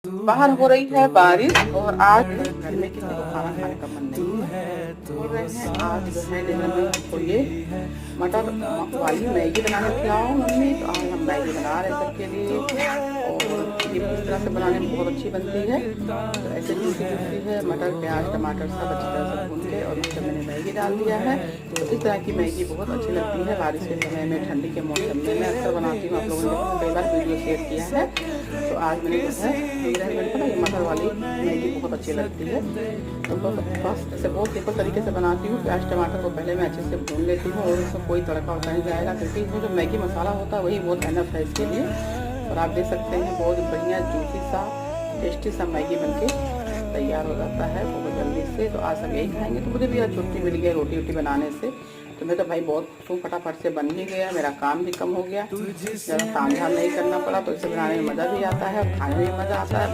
बाहर हो रही है बारिश और आज घर में किसी को खाना खाने का मन नहीं है। बोल रहे हैं आज जो है डिनर में हमको ये मटर वाली मैगी बनाने खिलाओ मम्मी। तो आज हम मैगी बना रहे हैं सबके लिए और ये इस तरह से बनाने में बहुत अच्छी बनती है। तो ऐसे जूसी जूसी है, मटर प्याज टमाटर सब अच्छी तरह से भून के और उसमें मैंने मैगी डाल दिया है। तो इस तरह की मैगी बहुत अच्छी लगती है बारिश के समय में, ठंडी के मौसम में। मैं अक्सर बनाती हूँ, आप लोगों ने कई बार वीडियो शेयर किया है। तो आज मैंने जो है मैंने पता ये मटर वाली मैगी बहुत अच्छी लगती है। तो बस ऐसे बहुत सिंपल तरीके से बनाती हूँ। प्याज टमाटर को पहले मैं अच्छे से भून लेती हूँ और उसमें कोई तड़का वड़का नहीं जाएगा, क्योंकि इसमें जो मैगी मसाला होता है वही बहुत एनफ है इसके लिए। और आप देख सकते हैं बहुत बढ़िया जूसी सा टेस्टी सा मैगी बनके तैयार हो जाता है बहुत जल्दी से। तो आज सब यही खाएंगे। तो मुझे भी आज छुट्टी मिल गया रोटी वोटी बनाने से, तो मैं तो भाई बहुत फटाफट से बन ही गया, मेरा काम भी कम हो गया, ज़्यादा ताम झाम नहीं करना पड़ा। तो इसे बनाने में मज़ा भी आता है और खाने में मज़ा आता है।